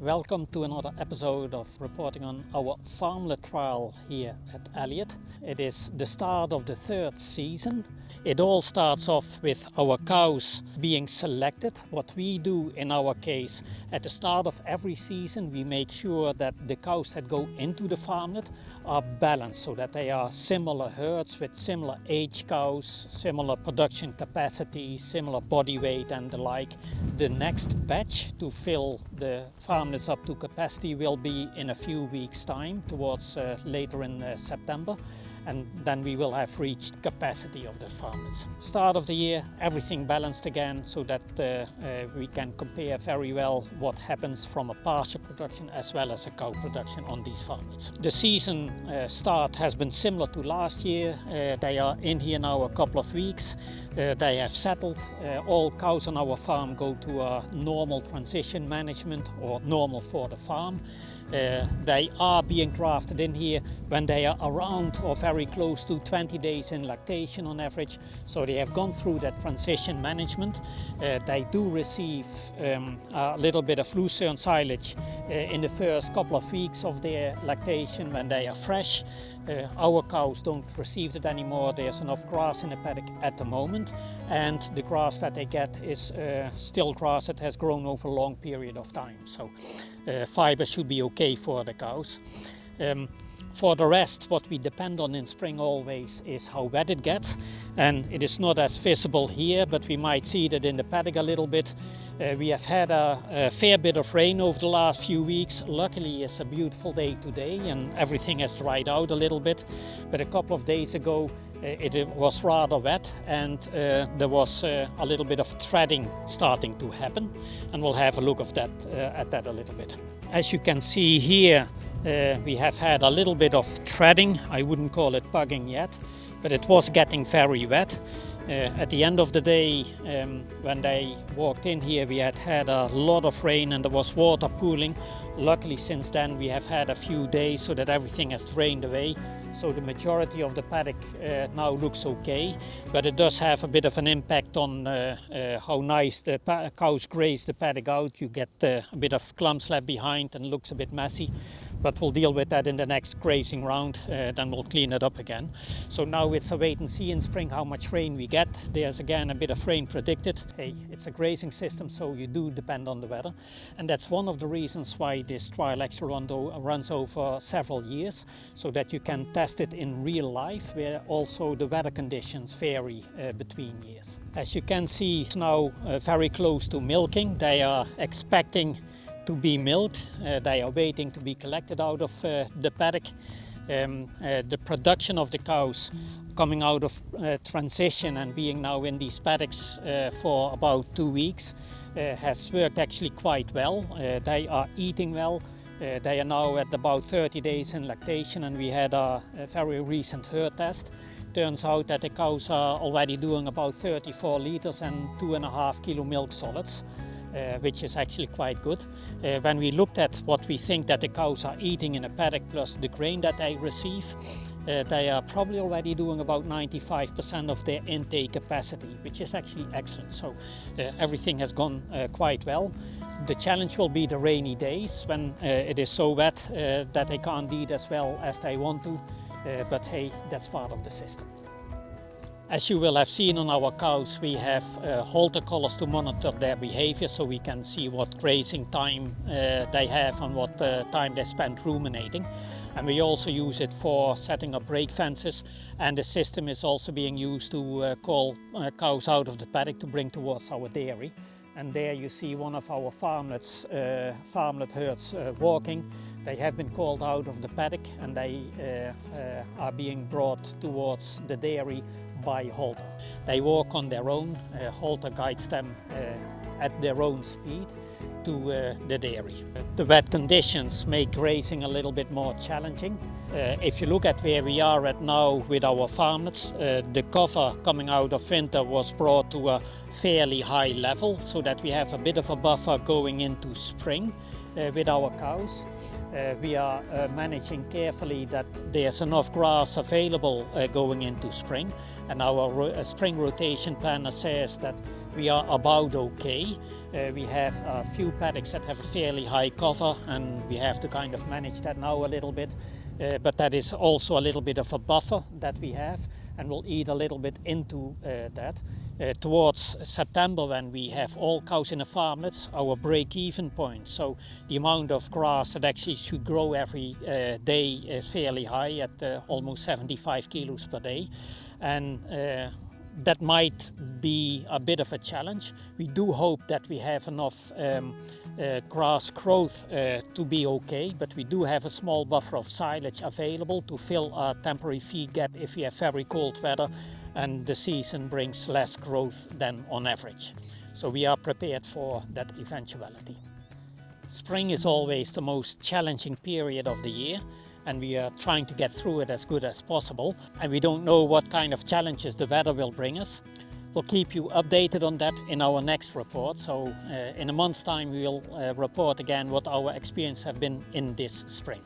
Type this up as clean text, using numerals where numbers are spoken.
Welcome to another episode of reporting on our farmlet trial here at Elliott. It is the start of the third season. It all starts off with our cows being selected. What we do in our case, at the start of every season, we make sure that the cows that go into the farmlet are balanced so that they are similar herds with similar age cows, similar production capacity, similar body weight and the like. The next batch to fill the farmlets up to capacity will be in a few weeks' time, towards later in September, and then we will have reached capacity of the farmlets. Start of the year, everything balanced again, so that we can compare very well what happens from a pasture production as well as a cow production on these farmlets. The season start has been similar to last year. They are in here now a couple of weeks. They have settled. All cows on our farm go to a normal transition management, or normal for the farm. They are being drafted in here when they are around or very close to 20 days in lactation on average. So they have gone through that transition management. They do receive a little bit of lucerne silage in the first couple of weeks of their lactation when they are fresh. Our cows don't receive it anymore. There's enough grass in the paddock at the moment, and the grass that they get is still grass that has grown over a long period of time. So fiber should be okay for the cows. For the rest, what we depend on in spring always is how wet it gets, and it is not as visible here, but we might see that in the paddock a little bit. We have had a fair bit of rain over the last few weeks. Luckily it's a beautiful day today and everything has dried out a little bit, but a couple of days ago it was rather wet, and there was a little bit of threading starting to happen, and we'll have a look at that a little bit. As you can see here, we have had a little bit of threading. I wouldn't call it bugging yet, but it was getting very wet. At the end of the day, when they walked in here, we had a lot of rain and there was water pooling. Luckily since then we have had a few days so that everything has drained away. So the majority of the paddock now looks okay, but it does have a bit of an impact on how nice the cows graze the paddock out. You get a bit of clumps left behind and looks a bit messy, but we'll deal with that in the next grazing round, then we'll clean it up again. So now it's a wait and see in spring how much rain we get. There's again a bit of rain predicted. Hey, it's a grazing system, so you do depend on the weather, and that's one of the reasons why this trial actually runs over several years, so that you can test it in real life, where also the weather conditions vary between years. As you can see, it's now very close to milking. They are expecting to be milked. They are waiting to be collected out of the paddock. The production of the cows coming out of transition and being now in these paddocks for about 2 weeks has worked actually quite well. They are eating well. They are now at about 30 days in lactation, and we had a very recent herd test. Turns out that the cows are already doing about 34 liters and 2.5 kilo milk solids, which is actually quite good. When we looked at what we think that the cows are eating in a paddock plus the grain that they receive, they are probably already doing about 95% of their intake capacity, which is actually excellent. So everything has gone quite well. The challenge will be the rainy days when it is so wet that they can't eat as well as they want to, but hey, that's part of the system. As you will have seen on our cows, we have halter collars to monitor their behavior, so we can see what grazing time they have and what time they spend ruminating. And we also use it for setting up break fences, and the system is also being used to call cows out of the paddock to bring towards our dairy. And there you see one of our farmlet herds walking. They have been called out of the paddock, and they are being brought towards the dairy by halter. They walk on their own. Halter guides them at their own speed to the dairy. The wet conditions make grazing a little bit more challenging. If you look at where we are at now with our farmlets, the cover coming out of winter was brought to a fairly high level, so that we have a bit of a buffer going into spring. With our cows. We are managing carefully that there's enough grass available going into spring, and our spring rotation planner says that we are about okay. We have a few paddocks that have a fairly high cover, and we have to kind of manage that now a little bit. But that is also a little bit of a buffer that we have, and we'll eat a little bit into that. Towards September, when we have all cows in the farmlets, our break-even point, so the amount of grass that actually should grow every day, is fairly high at almost 75 kilos per day. And that might be a bit of a challenge. We do hope that we have enough grass growth to be okay, but we do have a small buffer of silage available to fill a temporary feed gap if we have very cold weather and the season brings less growth than on average. So we are prepared for that eventuality. Spring is always the most challenging period of the year, and we are trying to get through it as good as possible. And we don't know what kind of challenges the weather will bring us. We'll keep you updated on that in our next report. So in a month's time we will report again what our experience have been in this spring.